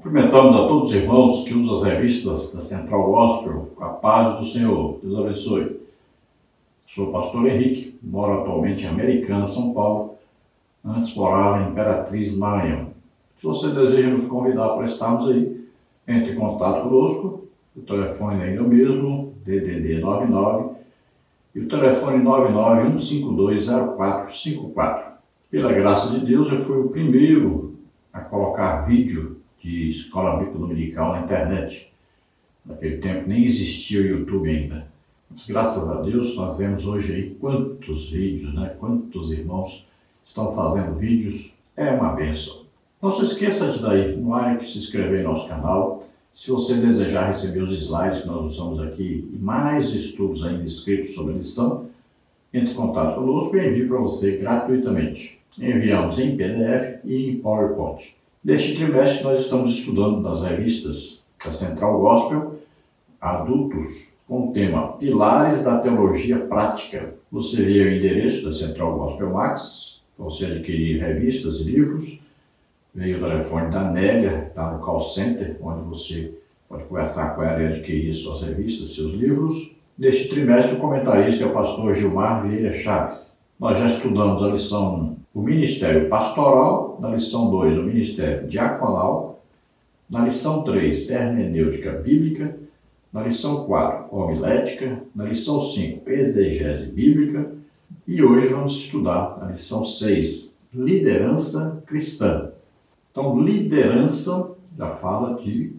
Cumprimentamos a todos os irmãos que usam as revistas da Central Gospel, com a paz do Senhor. Deus abençoe. Sou o pastor Henrique, moro atualmente em Americana, São Paulo. Antes morava em Imperatriz, Maranhão. Se você deseja nos convidar para estarmos aí, entre em contato conosco. O telefone ainda é o mesmo, DDD 99, e o telefone 991520454. Pela graça de Deus, eu fui o primeiro a colocar vídeo de escola bíblica dominical na internet. Naquele tempo nem existia o YouTube ainda. Mas graças a Deus nós vemos hoje aí quantos vídeos, quantos irmãos estão fazendo vídeos. É uma bênção. Não se esqueça de dar aí um like, se inscrever no nosso canal. Se você desejar receber os slides que nós usamos aqui e mais estudos ainda escritos sobre a lição, entre em contato conosco e envie para você gratuitamente. Enviamos em PDF e em PowerPoint. Neste trimestre nós estamos estudando nas revistas da Central Gospel adultos com o tema Pilares da Teologia Prática. Você vê o endereço da Central Gospel Max para você adquirir revistas e livros. Veio o telefone da Nélia, está no call center, onde você pode conversar com ela e adquirir suas revistas, seus livros. Neste trimestre, o comentarista é o pastor Gilmar Vieira Chaves. Nós já estudamos a lição 1, o Ministério Pastoral, na lição 2, o Ministério Diaconal, na lição 3, Hermenêutica Bíblica, na lição 4, Homilética, na lição 5, Exegese Bíblica, e hoje vamos estudar a lição 6, Liderança Cristã. Então, liderança já fala de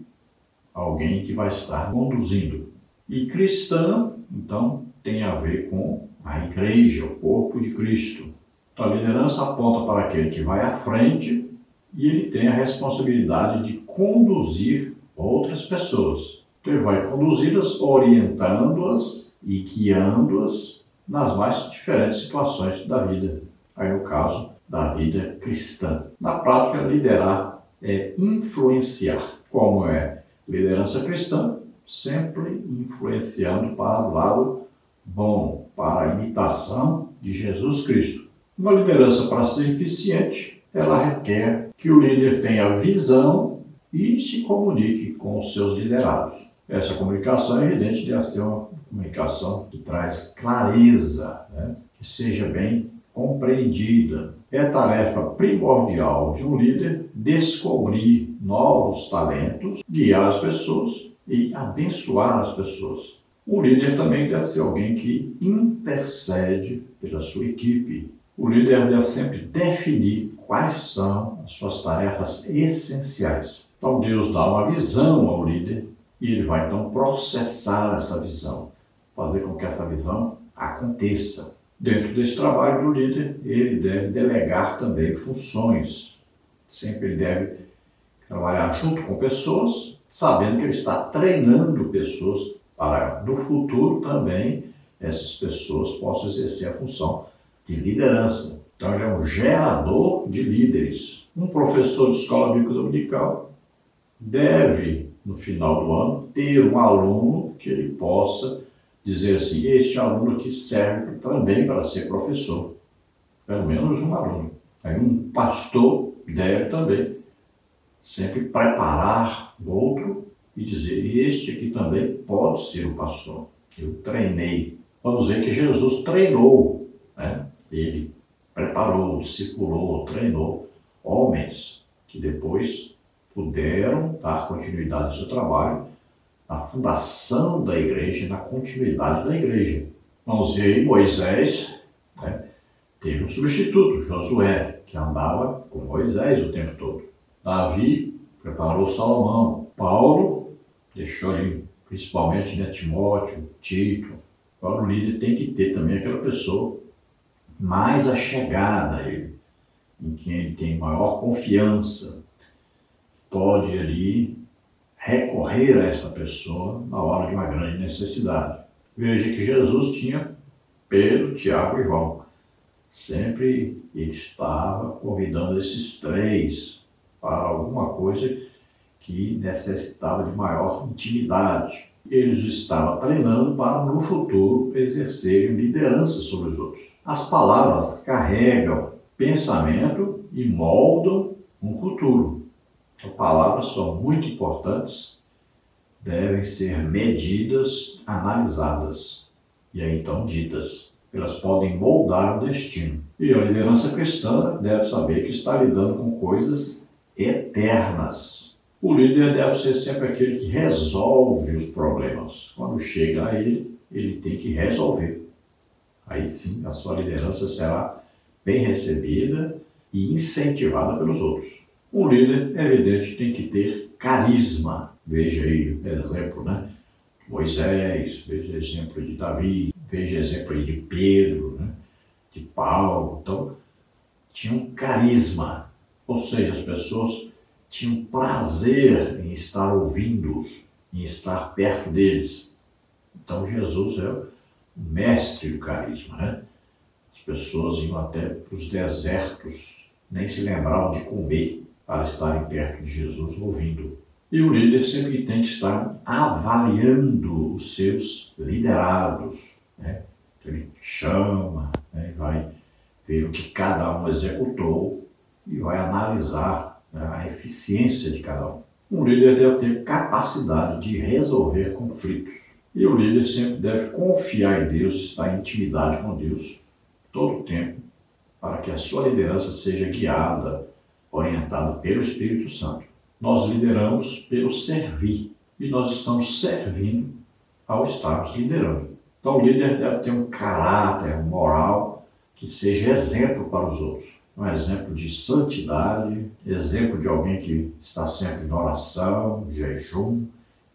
alguém que vai estar conduzindo. E cristã, então, tem a ver com a igreja, o corpo de Cristo. Então, a liderança aponta para aquele que vai à frente e ele tem a responsabilidade de conduzir outras pessoas. Então, ele vai conduzi-las, orientando-as e guiando-as nas mais diferentes situações da vida. Aí, no caso, da vida cristã. Na prática, liderar é influenciar. Como é liderança cristã? Sempre influenciando para o lado bom, para a imitação de Jesus Cristo. Uma liderança, para ser eficiente, ela requer que o líder tenha visão e se comunique com os seus liderados. Essa comunicação é evidente de ser uma comunicação que traz clareza, que seja bem compreendida. É tarefa primordial de um líder descobrir novos talentos, guiar as pessoas e abençoar as pessoas. O líder também deve ser alguém que intercede pela sua equipe. O líder deve sempre definir quais são as suas tarefas essenciais. Então Deus dá uma visão ao líder e ele vai então processar essa visão, fazer com que essa visão aconteça. Dentro desse trabalho do líder, ele deve delegar também funções. Sempre ele deve trabalhar junto com pessoas, sabendo que ele está treinando pessoas para, no futuro também, essas pessoas possam exercer a função de liderança. Então, ele é um gerador de líderes. Um professor de escola bíblica dominical deve, no final do ano, ter um aluno que ele possa dizer assim, este aluno aqui serve também para ser professor. Pelo menos um aluno. Aí um pastor deve também sempre preparar o outro e dizer, este aqui também pode ser o pastor. Eu treinei. Vamos ver que Jesus treinou, Ele preparou, discipulou, treinou homens que depois puderam dar continuidade ao seu trabalho na fundação da igreja, na continuidade da igreja. Vamos ver aí, Moisés teve um substituto, Josué, que andava com Moisés o tempo todo. Davi preparou Salomão. Paulo deixou ali, principalmente Timóteo, Tito. Agora o líder tem que ter também aquela pessoa mais achegada a ele, em quem ele tem maior confiança, pode ali recorrer a esta pessoa na hora de uma grande necessidade. Veja que Jesus tinha Pedro, Tiago e João. Sempre ele estava convidando esses três para alguma coisa que necessitava de maior intimidade. Eles estavam treinando para, no futuro, exercerem liderança sobre os outros. As palavras carregam pensamento e moldam um futuro. Então, palavras são muito importantes, devem ser medidas, analisadas e aí então ditas. Elas podem moldar o destino. E a liderança cristã deve saber que está lidando com coisas eternas. O líder deve ser sempre aquele que resolve os problemas. Quando chega a ele, ele tem que resolver. Aí sim, a sua liderança será bem recebida e incentivada pelos outros. Um líder, é evidente, tem que ter carisma. Veja aí, exemplo, né? Moisés, veja exemplo de Davi, veja exemplo aí de Pedro, né? De Paulo. Então, tinha um carisma. Ou seja, as pessoas tinham prazer em estar ouvindo-os, em estar perto deles. Então, Jesus é o mestre do carisma, né? As pessoas iam até para os desertos, nem se lembravam de comer para estarem perto de Jesus, ouvindo. E o líder sempre tem que estar avaliando os seus liderados, né? Então, ele chama, né? Vai ver o que cada um executou e vai analisar, né, a eficiência de cada um. Um líder deve ter capacidade de resolver conflitos. E o líder sempre deve confiar em Deus, estar em intimidade com Deus todo o tempo, para que a sua liderança seja guiada, orientada pelo Espírito Santo. Nós lideramos pelo servir e nós estamos servindo ao estarmos liderando. Então o líder deve ter um caráter moral que seja exemplo para os outros. Um exemplo de santidade, exemplo de alguém que está sempre em oração, jejum,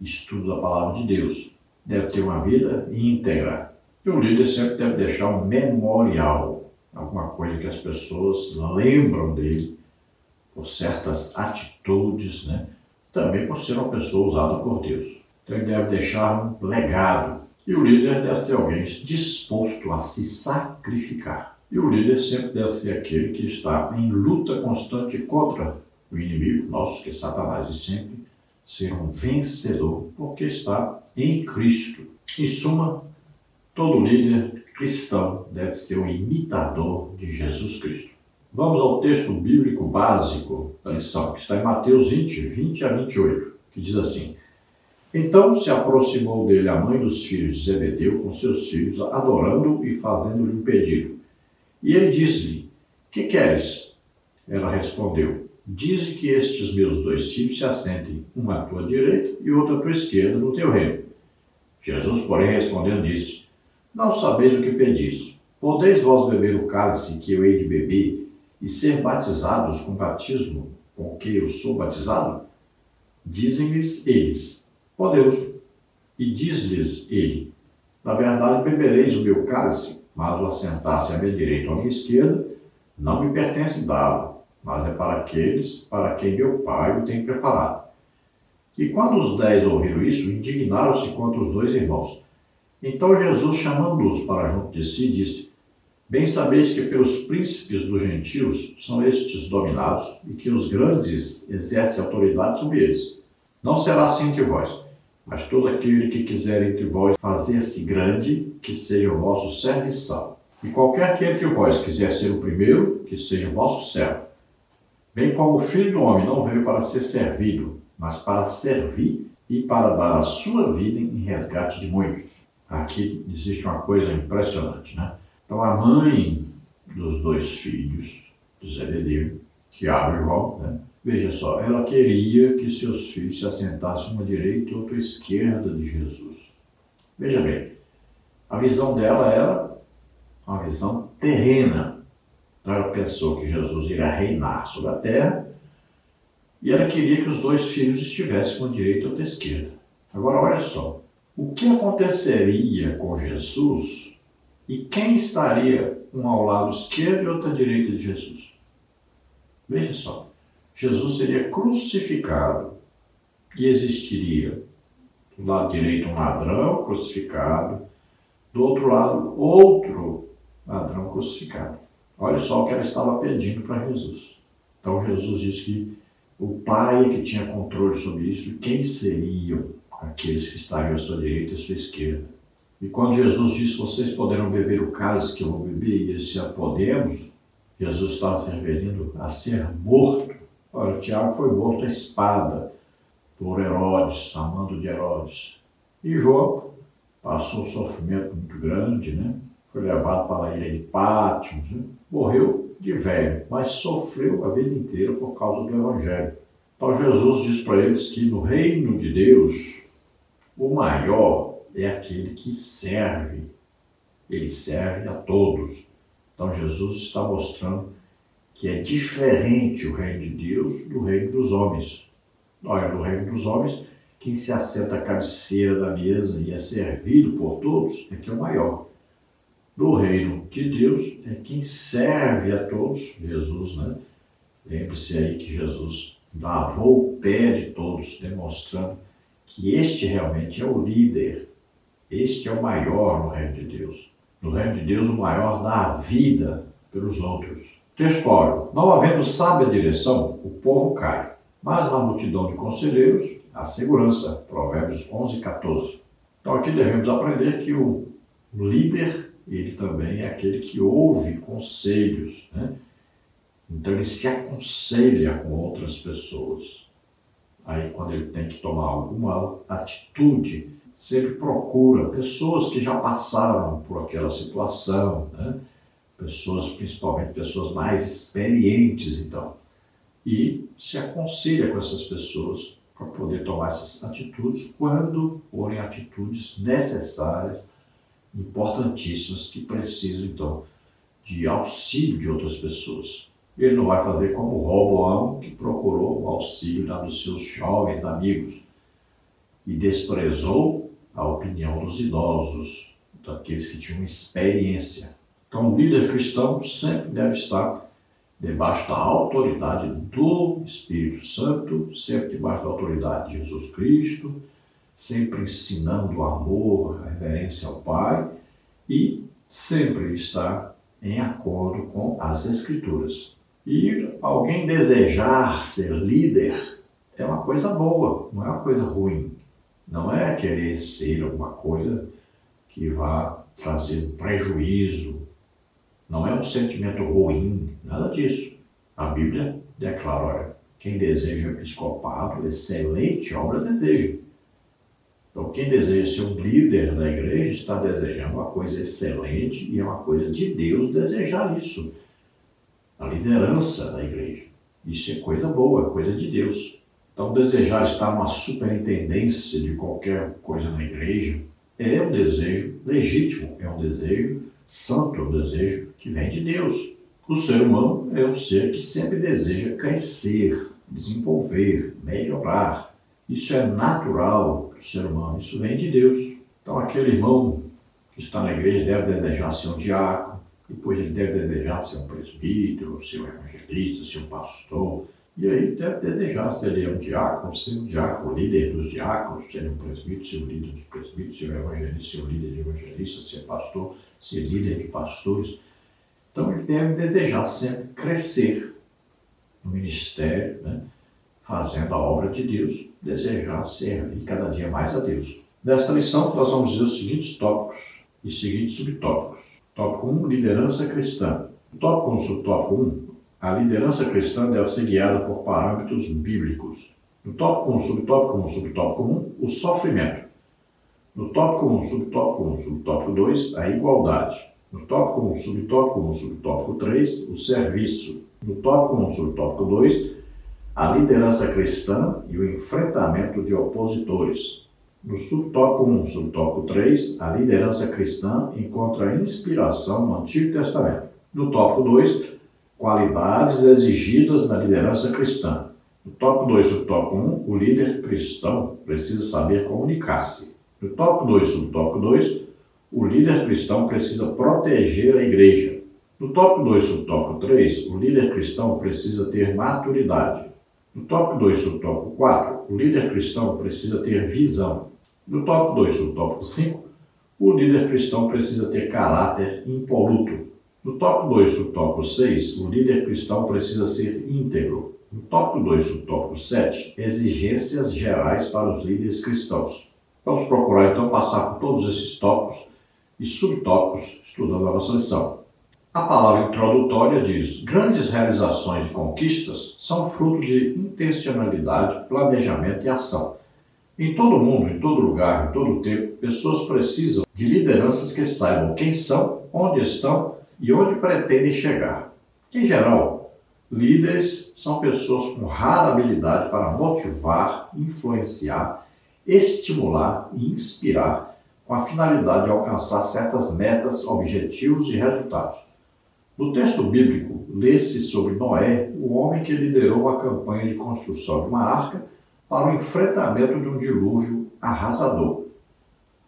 estudo da palavra de Deus. Deve ter uma vida íntegra. E o líder sempre deve deixar um memorial, alguma coisa que as pessoas lembram dele por certas atitudes, né? Também por ser uma pessoa usada por Deus. Então ele deve deixar um legado. E o líder deve ser alguém disposto a se sacrificar. E o líder sempre deve ser aquele que está em luta constante contra o inimigo nosso, que é Satanás, e sempre ser um vencedor, porque está em Cristo. Em suma, todo líder cristão deve ser um imitador de Jesus Cristo. Vamos ao texto bíblico básico da lição, que está em Mateus 20 a 28, que diz assim: Então se aproximou dele a mãe dos filhos de Zebedeu com seus filhos, adorando-o e fazendo-lhe um pedido. E ele disse-lhe: Que queres? Ela respondeu: Dize que estes meus 2 filhos se assentem, uma à tua direita e outra à tua esquerda, no teu reino. Jesus, porém, respondendo, disse: Não sabeis o que pedis. Podeis vós beber o cálice que eu hei de beber e ser batizados com o batismo com que eu sou batizado? Dizem-lhes eles: Podemos. E diz-lhes ele: Na verdade bebereis o meu cálice, mas o assentar-se à minha direita ou à minha esquerda não me pertence dá-lo, mas é para aqueles para quem meu Pai o tem preparado. E quando os 10 ouviram isso, indignaram-se contra os 2 irmãos. Então Jesus, chamando-os para junto de si, disse: Bem sabeis que pelos príncipes dos gentios são estes dominados, e que os grandes exercem autoridade sobre eles. Não será assim entre vós, mas todo aquele que quiser entre vós fazer-se grande, que seja o vosso serviçal. E qualquer que entre vós quiser ser o primeiro, que seja o vosso servo. Bem como o Filho do Homem não veio para ser servido, mas para servir e para dar a sua vida em resgate de muitos. Aqui existe uma coisa impressionante, né? Então a mãe dos 2 filhos de Zebedeu, Tiago e João, né? Veja só, ela queria que seus filhos se assentassem uma à direita e outra à esquerda de Jesus. Veja bem, a visão dela era uma visão terrena. Então ela pensou que Jesus iria reinar sobre a terra e ela queria que os 2 filhos estivessem uma à direita e outra à esquerda. Agora olha só, o que aconteceria com Jesus e quem estaria um ao lado esquerdo e outro à direita de Jesus? Veja só. Jesus seria crucificado e existiria do lado direito um ladrão crucificado, do outro lado outro ladrão crucificado. Olha só o que ela estava pedindo para Jesus. Então Jesus disse que o Pai é que tinha controle sobre isso e quem seriam aqueles que estariam à sua direita e à sua esquerda. E quando Jesus disse: Vocês poderão beber o cálice que eu vou beber, e eles disseram: Podemos, Jesus estava se referindo a ser morto Olha, Tiago foi morto à espada por Herodes, a mando de Herodes. E João passou um sofrimento muito grande, né? Foi levado para a ilha de Pátimos, né? Morreu de velho, mas sofreu a vida inteira por causa do Evangelho. Então Jesus diz para eles que no reino de Deus, o maior é aquele que serve. Ele serve a todos. Então Jesus está mostrando que é diferente o reino de Deus do reino dos homens. Olha, no reino dos homens, quem se assenta à cabeceira da mesa e é servido por todos é que é o maior. No reino de Deus é quem serve a todos, Jesus, né? Lembre-se aí que Jesus lavou o pé de todos, demonstrando que este realmente é o líder. Este é o maior no reino de Deus. No reino de Deus, o maior dá a vida pelos outros. Texto áureo. Não havendo sábia direção, o povo cai. Mas na multidão de conselheiros, há segurança. Provérbios 11:14. Então aqui devemos aprender que o líder, ele também é aquele que ouve conselhos, né? Então ele se aconselha com outras pessoas. Aí quando ele tem que tomar alguma atitude, sempre procura pessoas que já passaram por aquela situação, né? Pessoas, principalmente pessoas mais experientes, então. E se aconselha com essas pessoas para poder tomar essas atitudes quando forem atitudes necessárias, importantíssimas, que precisam, então, de auxílio de outras pessoas. Ele não vai fazer como Roboão, que procurou o auxílio dos seus jovens amigos e desprezou a opinião dos idosos, daqueles que tinham experiência. Então, o líder cristão sempre deve estar debaixo da autoridade do Espírito Santo, sempre debaixo da autoridade de Jesus Cristo, sempre ensinando o amor, a reverência ao Pai e sempre estar em acordo com as Escrituras. E alguém desejar ser líder é uma coisa boa, não é uma coisa ruim. Não é querer ser alguma coisa que vá trazer prejuízo. Não é um sentimento ruim, nada disso. A Bíblia declara, olha, quem deseja episcopado, excelente obra deseja. Então, quem deseja ser um líder da igreja está desejando uma coisa excelente e é uma coisa de Deus desejar isso. A liderança da igreja. Isso é coisa boa, é coisa de Deus. Então, desejar estar numa superintendência de qualquer coisa na igreja é um desejo legítimo, é um desejo santo, é um desejo que vem de Deus. O ser humano é um ser que sempre deseja crescer, desenvolver, melhorar. Isso é natural do ser humano, isso vem de Deus. Então, aquele irmão que está na igreja deve desejar ser um diácono, depois ele deve desejar ser um presbítero, ser um evangelista, ser um pastor. E aí deve desejar se ele é um diácono, ser um diácono, líder dos diáconos, ser um presbítero, ser o líder dos presbíteros, ser um evangelista, ser o líder de evangelistas, ser pastor, ser líder de pastores. Então ele deve desejar sempre crescer no ministério, né? Fazendo a obra de Deus, desejar servir cada dia mais a Deus. Nesta lição nós vamos ver os seguintes tópicos e seguintes subtópicos. Tópico 1, liderança cristã. Tópico 1, subtópico 1. A liderança cristã deve ser guiada por parâmetros bíblicos. No tópico 1, subtópico 1, subtópico 1, o sofrimento. No tópico 1, subtópico 1, subtópico 2, a igualdade. No tópico 1, subtópico 1, subtópico 3, o serviço. No tópico 1, subtópico 2, a liderança cristã e o enfrentamento de opositores. No subtópico 1, subtópico 3, a liderança cristã encontra inspiração no Antigo Testamento. No tópico 2, qualidades exigidas na liderança cristã. No tópico 2, subtópico 1, o líder cristão precisa saber comunicar-se. No tópico 2, subtópico 2, o líder cristão precisa proteger a igreja. No tópico 2, subtópico 3, o líder cristão precisa ter maturidade. No tópico 2, subtópico 4, o líder cristão precisa ter visão. No tópico 2, subtópico 5, o líder cristão precisa ter caráter impoluto. No tópico 2, subtópico 6, o líder cristão precisa ser íntegro. No tópico 2, subtópico 7, exigências gerais para os líderes cristãos. Vamos procurar então passar por todos esses tópicos e subtópicos estudando a nossa lição. A palavra introdutória diz: grandes realizações e conquistas são fruto de intencionalidade, planejamento e ação. Em todo mundo, em todo lugar, em todo tempo, pessoas precisam de lideranças que saibam quem são, onde estão e onde pretendem chegar. Em geral, líderes são pessoas com rara habilidade para motivar, influenciar, estimular e inspirar com a finalidade de alcançar certas metas, objetivos e resultados. No texto bíblico, lê-se sobre Noé, o homem que liderou uma campanha de construção de uma arca para o enfrentamento de um dilúvio arrasador.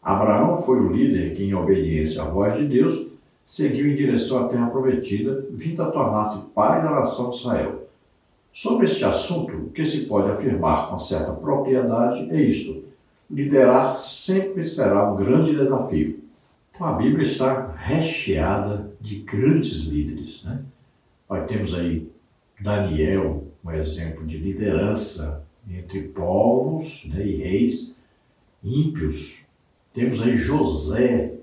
Abraão foi o líder que, em obediência à voz de Deus, seguiu em direção à terra prometida, vindo a tornar-se pai da nação de Israel. Sobre este assunto, o que se pode afirmar com certa propriedade é isto: liderar sempre será um grande desafio. Então, a Bíblia está recheada de grandes líderes, né? Nós temos aí Daniel, um exemplo de liderança entre povos, né, e reis ímpios. Temos aí José,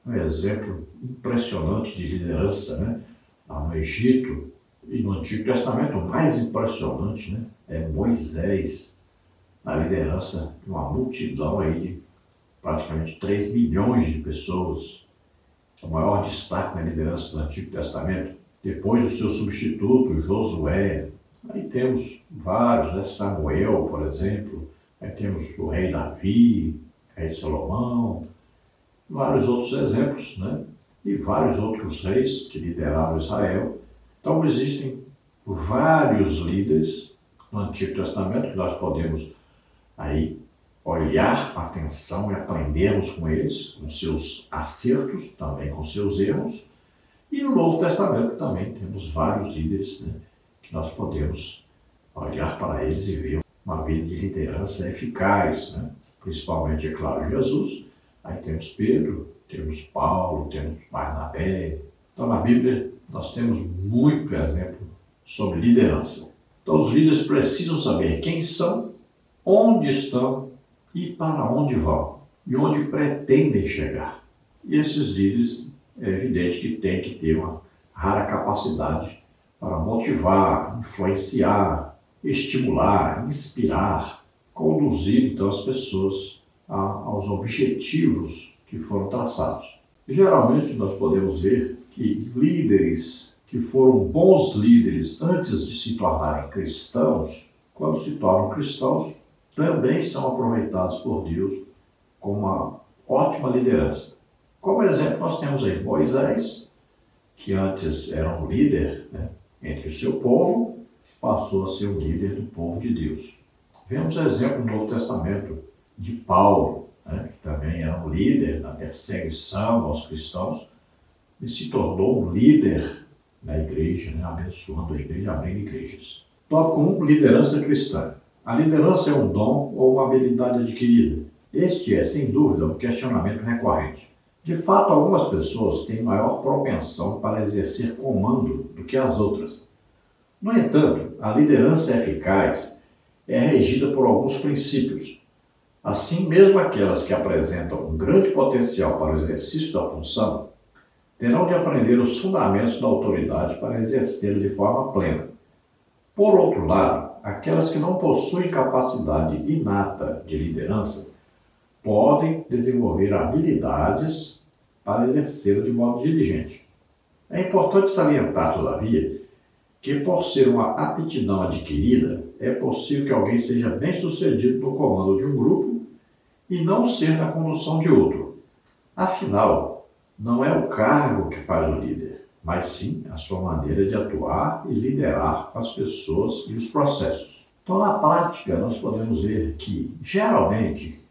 um exemplo impressionante de liderança, né, lá no Egito. E no Antigo Testamento, o mais impressionante, né, é Moisés, na liderança de uma multidão aí de praticamente 3 milhões de pessoas. O maior destaque na liderança do Antigo Testamento. Depois o seu substituto, Josué. Aí temos vários, né? Samuel, por exemplo. Aí temos o rei Davi, rei Salomão. Vários outros exemplos, né? E vários outros reis que lideraram Israel. Então existem vários líderes no Antigo Testamento que nós podemos aí olhar com atenção e aprendermos com eles, com seus acertos, também com seus erros. E no Novo Testamento também temos vários líderes, né, que nós podemos olhar para eles e ver uma vida de liderança eficaz, né? Principalmente, é claro, Jesus. Aí temos Pedro, temos Paulo, temos Barnabé. Então, na Bíblia, nós temos muito exemplo sobre liderança. Então, os líderes precisam saber quem são, onde estão e para onde vão, e onde pretendem chegar. E esses líderes, é evidente que têm que ter uma rara capacidade para motivar, influenciar, estimular, inspirar, conduzir então as pessoas aos objetivos que foram traçados. Geralmente nós podemos ver que líderes que foram bons líderes antes de se tornarem cristãos, quando se tornam cristãos, também são aproveitados por Deus com uma ótima liderança. Como exemplo, nós temos aí Moisés, que antes era um líder, né, entre o seu povo, passou a ser o líder do povo de Deus. Vemos exemplo no Novo Testamento de Paulo, né, que também era um líder na perseguição aos cristãos e se tornou um líder na igreja, né, abençoando a igreja, abrindo igrejas. Tópico 1, liderança cristã. A liderança é um dom ou uma habilidade adquirida? Este é, sem dúvida, um questionamento recorrente. De fato, algumas pessoas têm maior propensão para exercer comando do que as outras. No entanto, a liderança eficaz é regida por alguns princípios. Assim, mesmo aquelas que apresentam um grande potencial para o exercício da função, terão de aprender os fundamentos da autoridade para exercê-la de forma plena. Por outro lado, aquelas que não possuem capacidade inata de liderança podem desenvolver habilidades para exercê-la de modo diligente. É importante salientar, todavia, que por ser uma aptidão adquirida, é possível que alguém seja bem-sucedido no comando de um grupo e não ser na condução de outro. Afinal, não é o cargo que faz o líder, mas sim a sua maneira de atuar e liderar as pessoas e os processos. Então, na prática, nós podemos ver que, geralmente,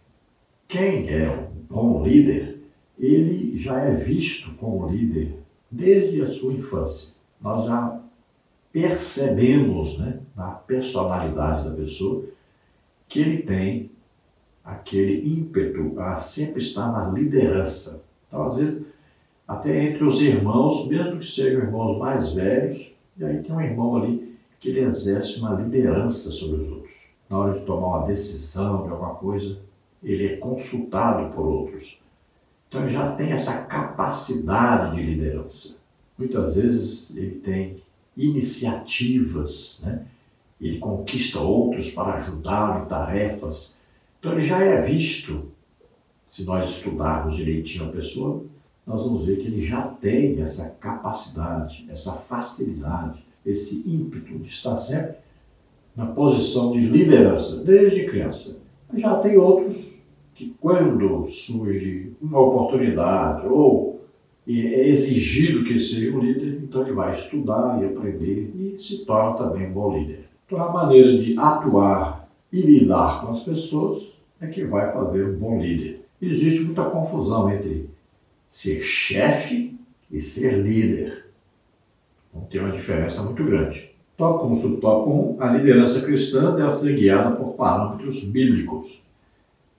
quem é um bom líder, ele já é visto como líder desde a sua infância. Nós já percebemos, né, na personalidade da pessoa que ele tem aquele ímpeto a sempre estar na liderança. Então, às vezes, até entre os irmãos, mesmo que sejam irmãos mais velhos, e aí tem um irmão ali que ele exerce uma liderança sobre os outros. Na hora de tomar uma decisão de alguma coisa, ele é consultado por outros. Então ele já tem essa capacidade de liderança. Muitas vezes ele tem iniciativas, né? Ele conquista outros para ajudá-lo em tarefas. Então ele já é visto, se nós estudarmos direitinho a pessoa, nós vamos ver que ele já tem essa capacidade, essa facilidade, esse ímpeto de estar sempre na posição de liderança, desde criança. Já tem outros que, quando surge uma oportunidade ou é exigido que ele seja um líder, então ele vai estudar e aprender e se torna também um bom líder. Então a maneira de atuar e lidar com as pessoas é que vai fazer um bom líder. Existe muita confusão entre ser chefe e ser líder. Então tem uma diferença muito grande. Tópico 1, subtópico 1, a liderança cristã deve ser guiada por parâmetros bíblicos.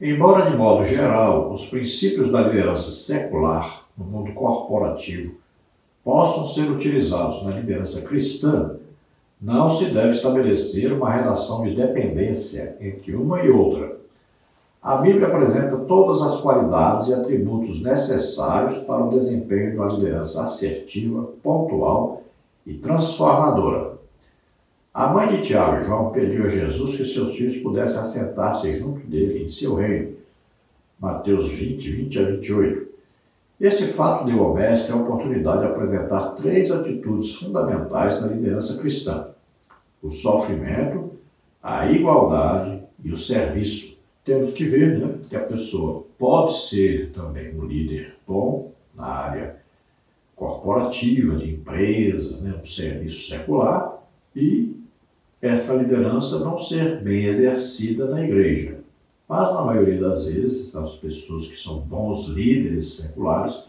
Embora, de modo geral, os princípios da liderança secular no mundo corporativo possam ser utilizados na liderança cristã, não se deve estabelecer uma relação de dependência entre uma e outra. A Bíblia apresenta todas as qualidades e atributos necessários para o desempenho de uma liderança assertiva, pontual e transformadora. A mãe de Tiago e João pediu a Jesus que seus filhos pudessem assentar-se junto dele em seu reino. Mateus 20, 20 a 28. Esse fato deu ao mestre a oportunidade de apresentar 3 atitudes fundamentais na liderança cristã: o sofrimento, a igualdade e o serviço. Temos que ver, né, que a pessoa pode ser também um líder bom na área corporativa, de empresas, né, um serviço secular, e essa liderança não ser bem exercida na igreja. Mas, na maioria das vezes, as pessoas que são bons líderes seculares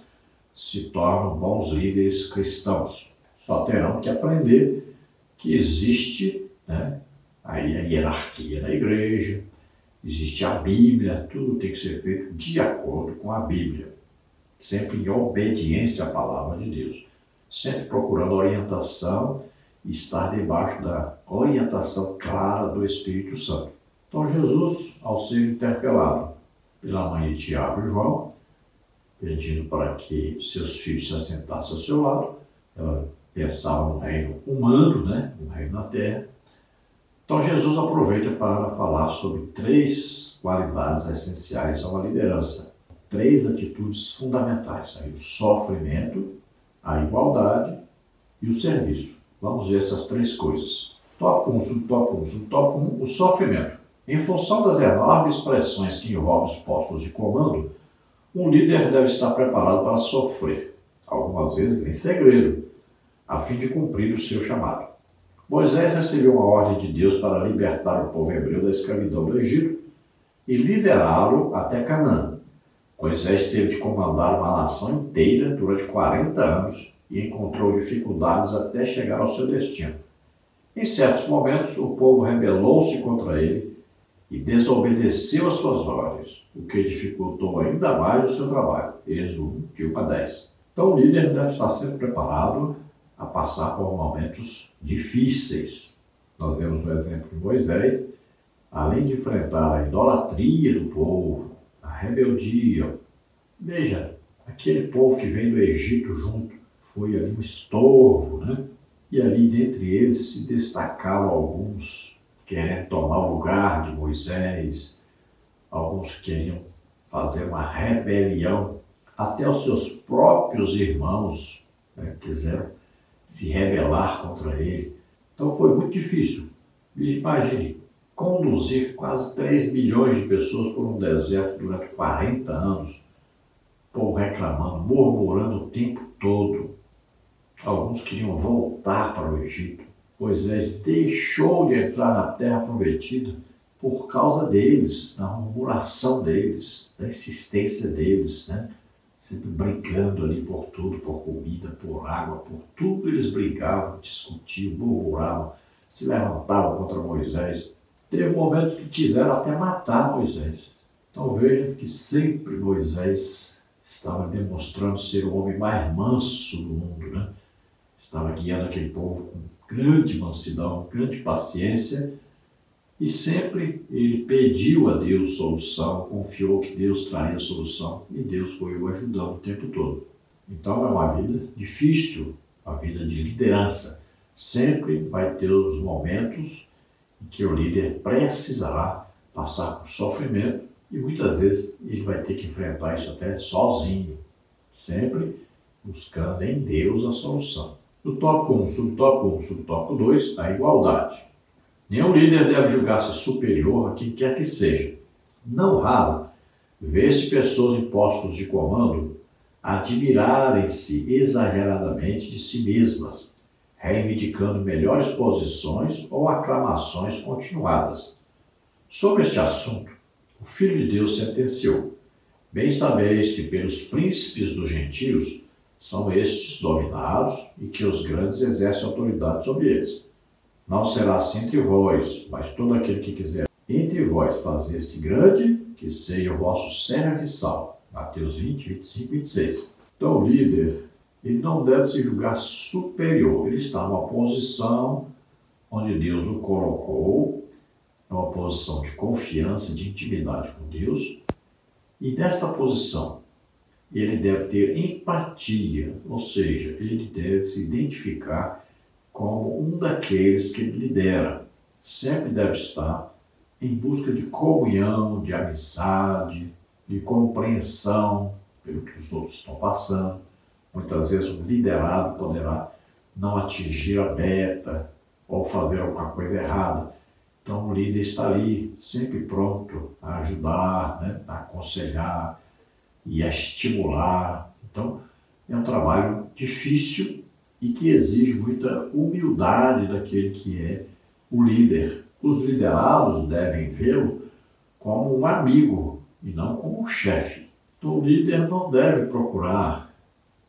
se tornam bons líderes cristãos. Só terão que aprender que existe, né, aí a hierarquia na igreja, existe a Bíblia, tudo tem que ser feito de acordo com a Bíblia, sempre em obediência à palavra de Deus, sempre procurando orientação e estar debaixo da orientação clara do Espírito Santo. Então Jesus, ao ser interpelado pela mãe de Tiago e João, pedindo para que seus filhos se assentassem ao seu lado, ela pensava no reino humano, né, no reino na terra. Então Jesus aproveita para falar sobre 3 qualidades essenciais a uma liderança, 3 atitudes fundamentais: aí, o sofrimento, a igualdade e o serviço. Vamos ver essas 3 coisas. Tópico 1, subtópico 1, subtópico 1, o sofrimento. Em função das enormes pressões que envolvem os postos de comando, um líder deve estar preparado para sofrer, algumas vezes em segredo, a fim de cumprir o seu chamado. Moisés recebeu uma ordem de Deus para libertar o povo hebreu da escravidão do Egito e liderá-lo até Canaã. Moisés teve de comandar uma nação inteira durante 40 anos e encontrou dificuldades até chegar ao seu destino. Em certos momentos, o povo rebelou-se contra ele e desobedeceu às suas ordens, o que dificultou ainda mais o seu trabalho. Êxodo 1, de 1 a 10. Então o líder deve estar sempre preparado a passar por momentos difíceis. Nós vemos no exemplo de Moisés, além de enfrentar a idolatria do povo, a rebeldia. Veja, aquele povo que vem do Egito junto foi ali um estorvo, né? E ali dentre eles se destacavam alguns querendo tomar o lugar de Moisés, alguns queriam fazer uma rebelião, até os seus próprios irmãos, né, quiseram se rebelar contra ele. Então foi muito difícil. E imagine, conduzir quase 3 milhões de pessoas por um deserto durante 40 anos, o povo reclamando, murmurando o tempo todo. Alguns queriam voltar para o Egito. Moisés deixou de entrar na terra prometida por causa deles, da murmuração deles, da insistência deles, né? Sempre brincando ali por tudo, por comida, por água, por tudo eles brigavam, discutiam, murmuravam, se levantavam contra Moisés. Teve momentos que quiseram até matar Moisés. Então vejam que sempre Moisés estava demonstrando ser o homem mais manso do mundo, né? Estava guiando aquele povo com grande mansidão, grande paciência, e sempre ele pediu a Deus solução, confiou que Deus traria solução, e Deus foi o ajudando o tempo todo. Então é uma vida difícil, a vida de liderança. Sempre vai ter os momentos em que o líder precisará passar por sofrimento e muitas vezes ele vai ter que enfrentar isso até sozinho, sempre buscando em Deus a solução. No tópico 1, subtópico 2, a igualdade. Nenhum líder deve julgar-se superior a quem quer que seja. Não raro, vê-se pessoas em postos de comando admirarem-se exageradamente de si mesmas, reivindicando melhores posições ou aclamações continuadas. Sobre este assunto, o Filho de Deus sentenciou: bem sabeis que pelos príncipes dos gentios são estes dominados e que os grandes exercem autoridade sobre eles. Não será assim entre vós, mas todo aquele que quiser entre vós fazer-se grande, que seja o vosso serviçal. Mateus 20, 25 e 26. Então o líder, ele não deve se julgar superior. Ele está numa posição onde Deus o colocou, numa posição de confiança, de intimidade com Deus. E nesta posição, ele deve ter empatia, ou seja, ele deve se identificar como um daqueles que ele lidera. Sempre deve estar em busca de comunhão, de amizade, de compreensão pelo que os outros estão passando. Muitas vezes um liderado poderá não atingir a meta ou fazer alguma coisa errada. Então o líder está ali, sempre pronto a ajudar, a aconselhar e a estimular. Então é um trabalho difícil e que exige muita humildade daquele que é o líder. Os liderados devem vê-lo como um amigo e não como um chefe. Então o líder não deve procurar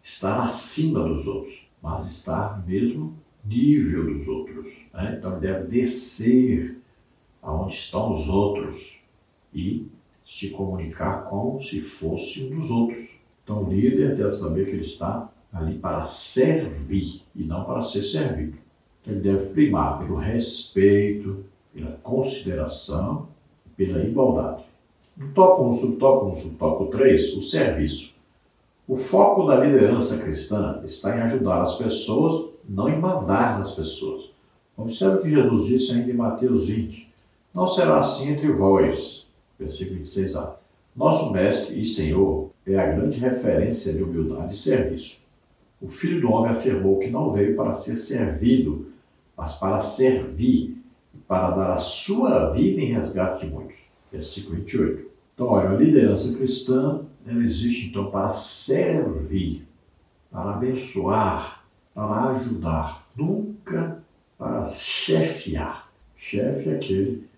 estar acima dos outros, mas estar no mesmo nível dos outros. Então ele deve descer aonde estão os outros e se comunicar como se fosse um dos outros. Então o líder deve saber que ele está ali para servir e não para ser servido. Então ele deve primar pelo respeito, pela consideração e pela igualdade. No tópico 1, subtópico 3, o serviço. O foco da liderança cristã está em ajudar as pessoas, não em mandar nas pessoas. Observe o que Jesus disse ainda em Mateus 20. Não será assim entre vós. Versículo 26a. Nosso mestre e Senhor é a grande referência de humildade e serviço. O Filho do Homem afirmou que não veio para ser servido, mas para servir e para dar a sua vida em resgate de muitos. Versículo 28. Então, olha, a liderança cristã, ela existe então para servir, para abençoar, para ajudar, nunca para chefiar. Chefe é aquele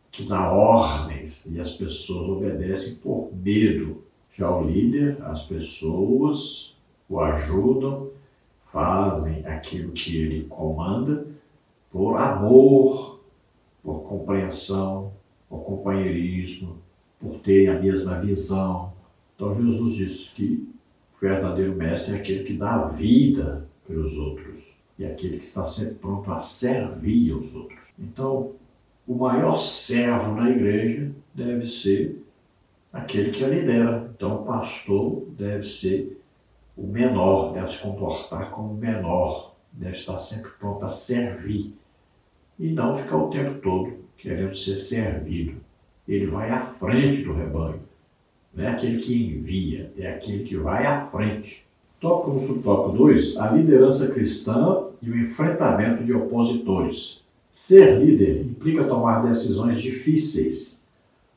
que dá ordens e as pessoas obedecem por medo. Já o líder, as pessoas o ajudam, fazem aquilo que ele comanda por amor, por compreensão, por companheirismo, por terem a mesma visão. Então Jesus disse que o verdadeiro mestre é aquele que dá a vida pelos outros e aquele que está sempre pronto a servir aos outros. Então, o maior servo na igreja deve ser aquele que a lidera. Então, o pastor deve ser o menor, deve se comportar como o menor, deve estar sempre pronto a servir e não ficar o tempo todo querendo ser servido. Ele vai à frente do rebanho, não é aquele que envia, é aquele que vai à frente. Tópico 1, subtópico 2, a liderança cristã e o enfrentamento de opositores. Ser líder implica tomar decisões difíceis.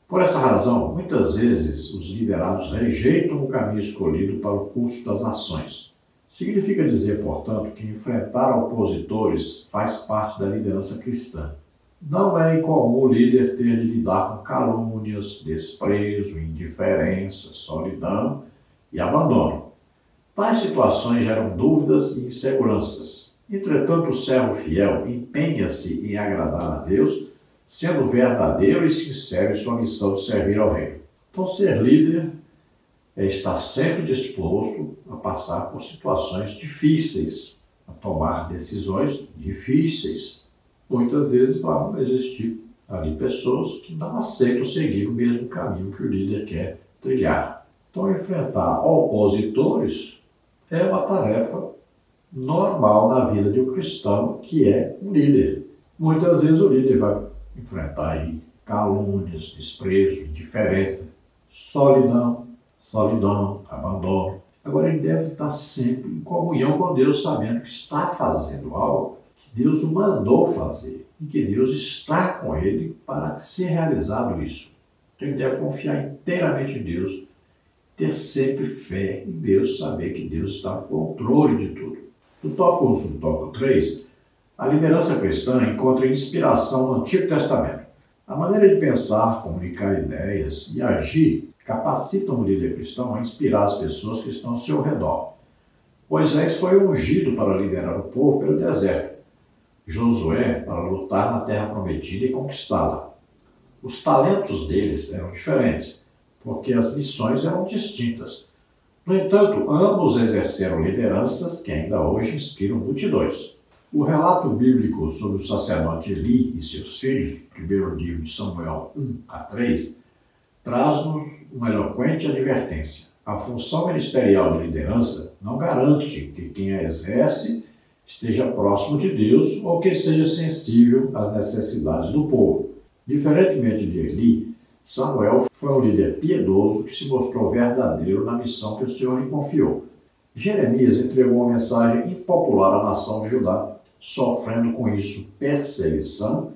Por essa razão, muitas vezes os liderados rejeitam o caminho escolhido para o curso das ações. Significa dizer, portanto, que enfrentar opositores faz parte da liderança cristã. Não é incomum o líder ter de lidar com calúnias, desprezo, indiferença, solidão e abandono. Tais situações geram dúvidas e inseguranças. Entretanto, o servo fiel empenha-se em agradar a Deus, sendo verdadeiro e sincero em sua missão de servir ao reino. Então, ser líder é estar sempre disposto a passar por situações difíceis, a tomar decisões difíceis. Muitas vezes vão existir ali pessoas que não aceitam seguir o mesmo caminho que o líder quer trilhar. Então, enfrentar opositores é uma tarefa normal na vida de um cristão que é um líder. Muitas vezes o líder vai enfrentar aí calúnias, desprezo, indiferença, solidão, abandono. Agora ele deve estar sempre em comunhão com Deus, sabendo que está fazendo algo que Deus o mandou fazer e que Deus está com ele para ser realizado isso. Então ele deve confiar inteiramente em Deus, ter sempre fé em Deus, saber que Deus está no controle de tudo. No tópico 1 e no tópico 3, a liderança cristã encontra inspiração no Antigo Testamento. A maneira de pensar, comunicar ideias e agir capacitam o líder cristão a inspirar as pessoas que estão ao seu redor. Moisés foi ungido para liderar o povo pelo deserto. Josué para lutar na terra prometida e conquistá-la. Os talentos deles eram diferentes, porque as missões eram distintas. No entanto, ambos exerceram lideranças que ainda hoje inspiram multidões. O relato bíblico sobre o sacerdote Eli e seus filhos, primeiro livro de Samuel 1-3, traz-nos uma eloquente advertência. A função ministerial de liderança não garante que quem a exerce esteja próximo de Deus ou que seja sensível às necessidades do povo. Diferentemente de Eli, Samuel foi um líder piedoso que se mostrou verdadeiro na missão que o Senhor lhe confiou. Jeremias entregou uma mensagem impopular à nação de Judá, sofrendo com isso perseguição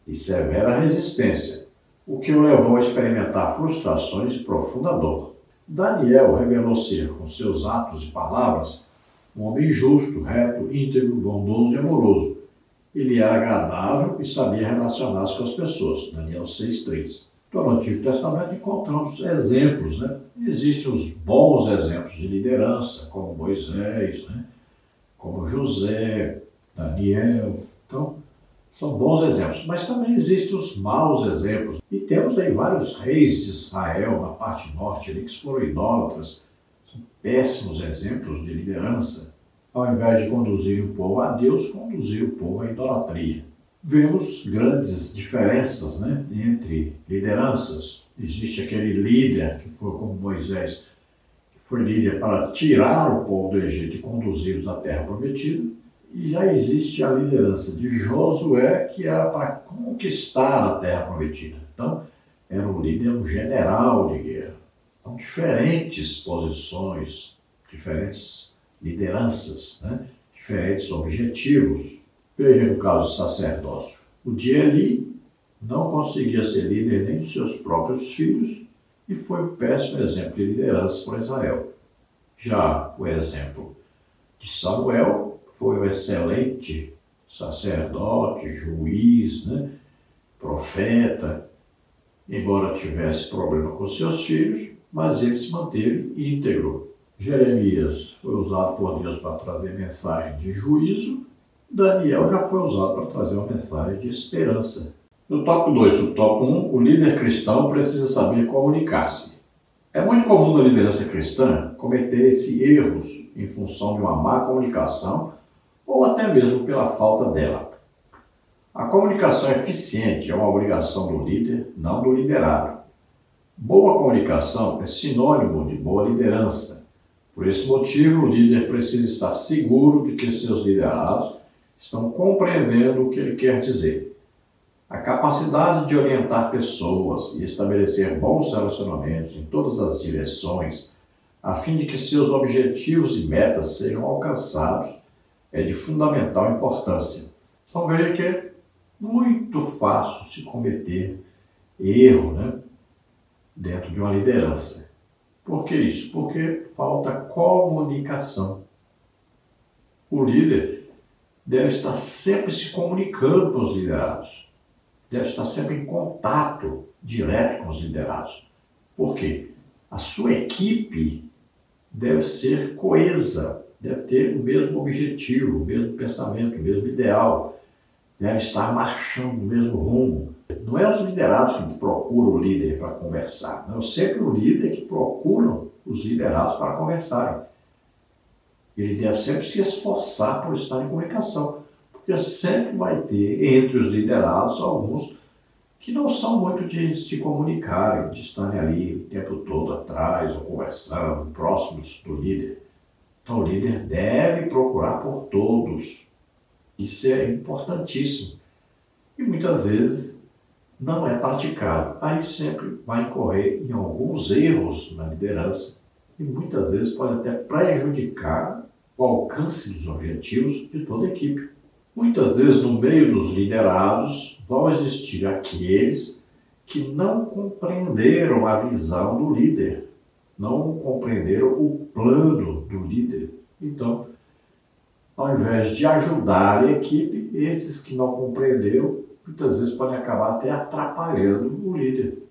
e severa resistência, o que o levou a experimentar frustrações e profunda dor. Daniel revelou ser, com seus atos e palavras, um homem justo, reto, íntegro, bondoso e amoroso. Ele era agradável e sabia relacionar-se com as pessoas. Daniel 6:3. Então, no Antigo Testamento encontramos exemplos, Existem os bons exemplos de liderança, como Moisés, como José, Daniel. Então, são bons exemplos. Mas também existem os maus exemplos. E temos aí vários reis de Israel, na parte norte, ali, que foram idólatras. São péssimos exemplos de liderança. Ao invés de conduzir o povo a Deus, conduzir o povo à idolatria. Vemos grandes diferenças entre lideranças. Existe aquele líder que foi como Moisés, que foi líder para tirar o povo do Egito e conduzi-los à terra prometida. E já existe a liderança de Josué, que era para conquistar a terra prometida. Então, era um líder, um general de guerra. Então, diferentes posições, diferentes lideranças, diferentes objetivos. Veja no caso do sacerdócio. O de Eli não conseguia ser líder nem dos seus próprios filhos e foi um péssimo exemplo de liderança para Israel. Já o exemplo de Samuel foi um excelente sacerdote, juiz, profeta, embora tivesse problema com seus filhos, mas ele se manteve íntegro. Jeremias foi usado por Deus para trazer mensagem de juízo. Daniel já foi usado para trazer uma mensagem de esperança. No tópico 2, no tópico 1, o líder cristão precisa saber comunicar-se. É muito comum na liderança cristã cometer-se erros em função de uma má comunicação ou até mesmo pela falta dela. A comunicação eficiente é uma obrigação do líder, não do liderado. Boa comunicação é sinônimo de boa liderança. Por esse motivo, o líder precisa estar seguro de que seus liderados estão compreendendo o que ele quer dizer. A capacidade de orientar pessoas e estabelecer bons relacionamentos em todas as direções, a fim de que seus objetivos e metas sejam alcançados, é de fundamental importância. Então veja que é muito fácil se cometer erro, dentro de uma liderança. Por que isso? Porque falta comunicação. O líder deve estar sempre se comunicando com os liderados. Deve estar sempre em contato direto com os liderados. Por quê? A sua equipe deve ser coesa, deve ter o mesmo objetivo, o mesmo pensamento, o mesmo ideal, deve estar marchando no mesmo rumo. Não é os liderados que procuram o líder para conversar, não é sempre o líder que procura os liderados para conversarem. Ele deve sempre se esforçar por estar em comunicação, porque sempre vai ter entre os liderados alguns que não são muito de se comunicarem, de estarem ali o tempo todo atrás ou conversando, próximos do líder. Então o líder deve procurar por todos. Isso é importantíssimo. E muitas vezes não é praticado. Aí sempre vai incorrer em alguns erros na liderança e muitas vezes pode até prejudicar o alcance dos objetivos de toda a equipe. Muitas vezes no meio dos liderados vão existir aqueles que não compreenderam a visão do líder, não compreenderam o plano do líder. Então, ao invés de ajudar a equipe, esses que não compreenderam, muitas vezes podem acabar até atrapalhando o líder.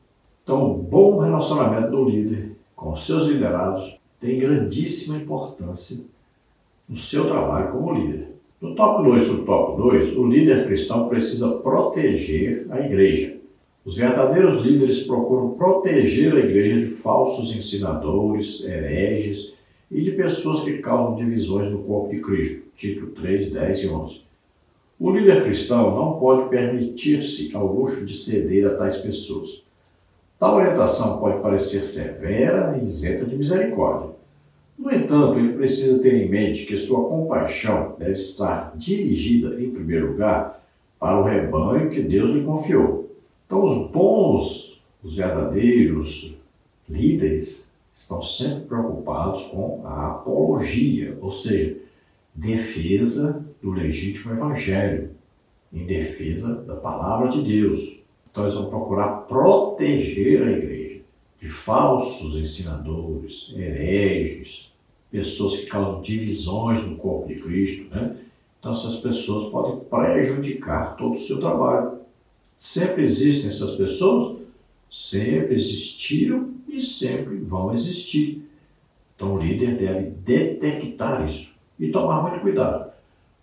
Então, um bom relacionamento do líder com seus liderados tem grandíssima importância no seu trabalho como líder. No tópico 2, subtópico 2, o líder cristão precisa proteger a igreja. Os verdadeiros líderes procuram proteger a igreja de falsos ensinadores, hereges e de pessoas que causam divisões no corpo de Cristo. Tito 3, 10 e 11. O líder cristão não pode permitir-se ao luxo de ceder a tais pessoas. Tal orientação pode parecer severa e isenta de misericórdia. No entanto, ele precisa ter em mente que sua compaixão deve estar dirigida, em primeiro lugar, para o rebanho que Deus lhe confiou. Então, os verdadeiros líderes estão sempre preocupados com a apologia, ou seja, defesa do legítimo evangelho, em defesa da palavra de Deus. Então, eles vão procurar proteger a igreja de falsos ensinadores, hereges, pessoas que causam divisões no corpo de Cristo, né? Então, essas pessoas podem prejudicar todo o seu trabalho. Sempre existem essas pessoas? Sempre existiram e sempre vão existir. Então, o líder deve detectar isso e tomar muito cuidado.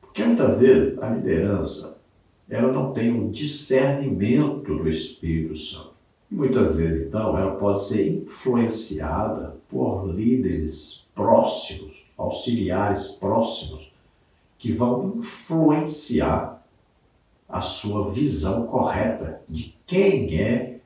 Porque muitas vezes a liderança ela não tem um discernimento do Espírito Santo. E muitas vezes, então, ela pode ser influenciada por líderes próximos, auxiliares próximos, que vão influenciar a sua visão correta de quem é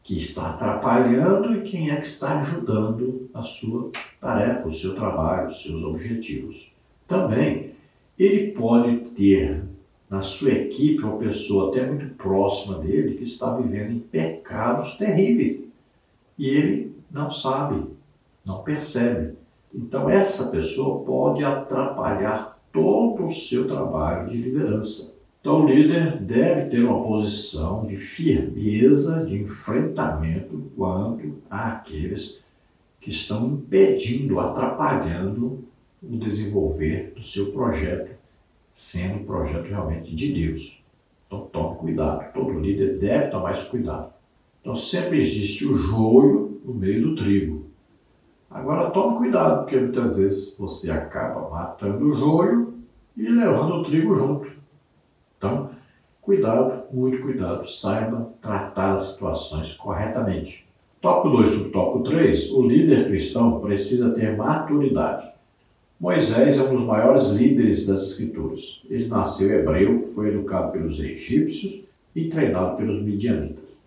que está atrapalhando e quem é que está ajudando a sua tarefa, o seu trabalho, os seus objetivos. Também, ele pode ter na sua equipe uma pessoa até muito próxima dele que está vivendo em pecados terríveis e ele não sabe, não percebe. Então essa pessoa pode atrapalhar todo o seu trabalho de liderança. Então o líder deve ter uma posição de firmeza, de enfrentamento quanto àqueles que estão impedindo, atrapalhando o desenvolver do seu projeto, sendo um projeto realmente de Deus. Então tome cuidado, todo líder deve tomar esse cuidado. Então sempre existe o joio no meio do trigo. Agora tome cuidado, porque muitas vezes você acaba matando o joio e levando o trigo junto. Então, cuidado, muito cuidado, saiba tratar as situações corretamente. Tópico 2, subtópico 3, o líder cristão precisa ter maturidade. Moisés é um dos maiores líderes das Escrituras. Ele nasceu hebreu, foi educado pelos egípcios e treinado pelos midianitas.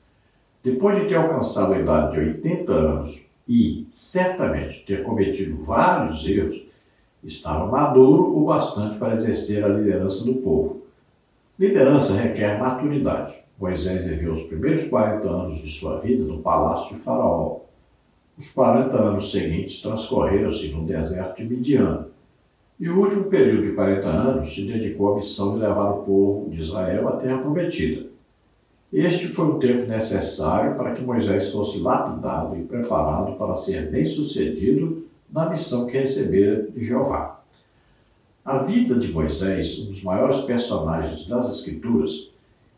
Depois de ter alcançado a idade de 80 anos e, certamente, ter cometido vários erros, estava maduro o bastante para exercer a liderança do povo. Liderança requer maturidade. Moisés viveu os primeiros 40 anos de sua vida no palácio de Faraó. Os 40 anos seguintes transcorreram-se no deserto de Midian. E o último período de 40 anos se dedicou à missão de levar o povo de Israel à terra prometida. Este foi o tempo necessário para que Moisés fosse lapidado e preparado para ser bem-sucedido na missão que recebera de Jeová. A vida de Moisés, um dos maiores personagens das Escrituras,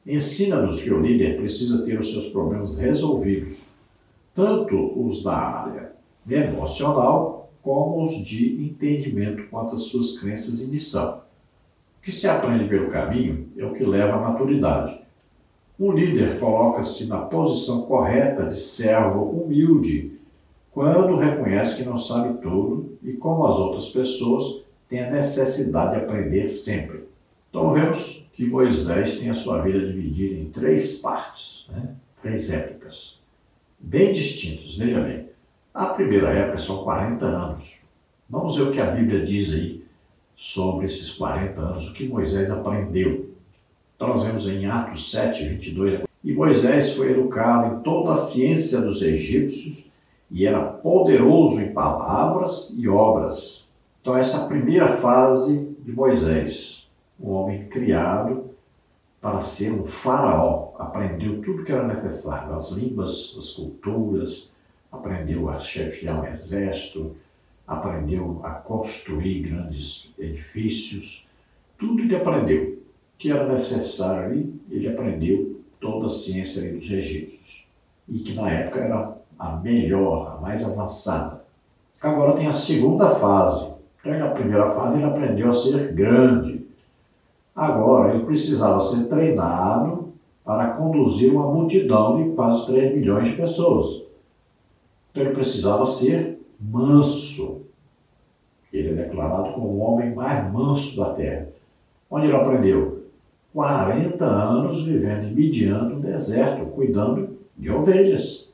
ensina-nos que o líder precisa ter os seus problemas resolvidos, tanto os da área emocional como os de entendimento quanto às suas crenças e missão. O que se aprende pelo caminho é o que leva à maturidade. Um líder coloca-se na posição correta de servo humilde quando reconhece que não sabe tudo e, como as outras pessoas, tem a necessidade de aprender sempre. Então vemos que Moisés tem a sua vida dividida em 3 partes, 3 épocas, bem distintas. Veja bem, a primeira época são 40 anos. Vamos ver o que a Bíblia diz aí sobre esses 40 anos, o que Moisés aprendeu. Então nós vemos em Atos 7, 22, e Moisés foi educado em toda a ciência dos egípcios e era poderoso em palavras e obras. Então essa é a primeira fase de Moisés, um homem criado para ser um faraó. Aprendeu tudo que era necessário, as línguas, as culturas, aprendeu a chefiar um exército, aprendeu a construir grandes edifícios, tudo ele aprendeu. O que era necessário ali, ele aprendeu toda a ciência ali dos egípcios. E que na época era a melhor, a mais avançada. Agora tem a segunda fase. Então, na primeira fase ele aprendeu a ser grande. Agora ele precisava ser treinado para conduzir uma multidão de quase 3 milhões de pessoas. Então ele precisava ser manso. Ele é declarado como o homem mais manso da terra. Onde ele aprendeu? 40 anos vivendo em Midian, no deserto, cuidando de ovelhas.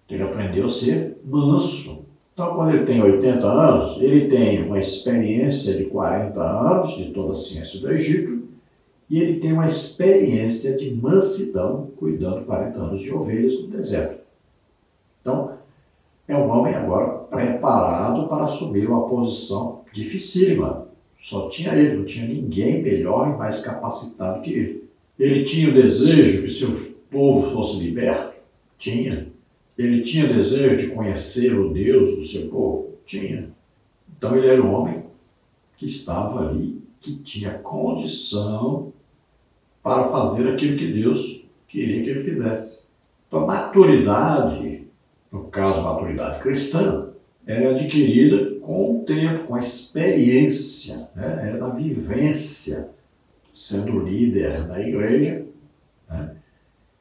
Ele aprendeu a ser manso. Então, quando ele tem 80 anos, ele tem uma experiência de 40 anos de toda a ciência do Egito e ele tem uma experiência de mansidão, cuidando 40 anos de ovelhas no deserto. Então, é um homem agora preparado para assumir uma posição dificílima. Só tinha ele, não tinha ninguém melhor e mais capacitado que ele. Ele tinha o desejo que seu povo fosse liberto? Tinha. Ele tinha desejo de conhecer o Deus do seu povo? Tinha. Então ele era um homem que estava ali, que tinha condição para fazer aquilo que Deus queria que ele fizesse. Então a maturidade, no caso a maturidade cristã, era adquirida com o tempo, com a experiência, né? Era da vivência, sendo líder da igreja, né?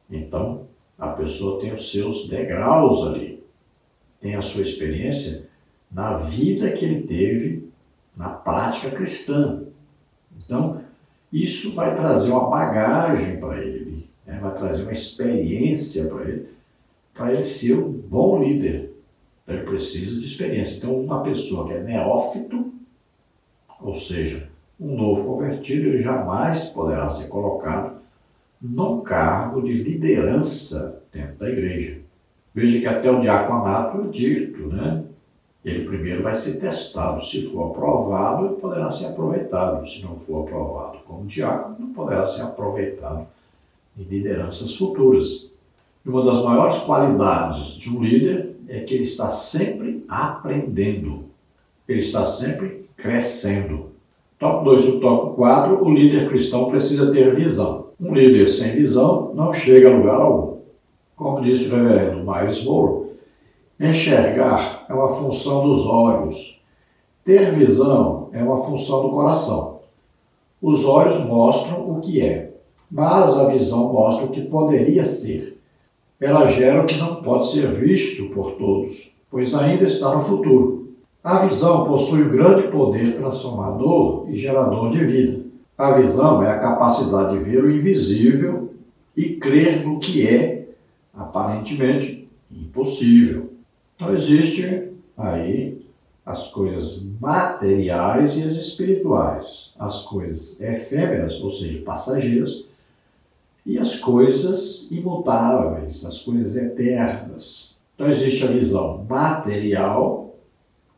Então a pessoa tem os seus degraus ali, tem a sua experiência na vida que ele teve na prática cristã. Então, isso vai trazer uma bagagem para ele, né? Vai trazer uma experiência para ele ser um bom líder. Ele precisa de experiência. Então, uma pessoa que é neófito, ou seja, um novo convertido, ele jamais poderá ser colocado num cargo de liderança dentro da igreja. Veja que até o diaconato é dito, né? Ele primeiro vai ser testado. Se for aprovado, ele poderá ser aproveitado. Se não for aprovado como diácono, não poderá ser aproveitado em lideranças futuras. E uma das maiores qualidades de um líder é que ele está sempre aprendendo. Ele está sempre crescendo. Tópico 2 e tópico 4, o líder cristão precisa ter visão. Um líder sem visão não chega a lugar algum. Como disse o reverendo Myles Munroe, enxergar é uma função dos olhos. Ter visão é uma função do coração. Os olhos mostram o que é, mas a visão mostra o que poderia ser. Ela gera o que não pode ser visto por todos, pois ainda está no futuro. A visão possui um grande poder transformador e gerador de vida. A visão é a capacidade de ver o invisível e crer no que é aparentemente impossível. Então existe aí as coisas materiais e as espirituais, as coisas efêmeras, ou seja, passageiras, e as coisas imutáveis, as coisas eternas. Então existe a visão material,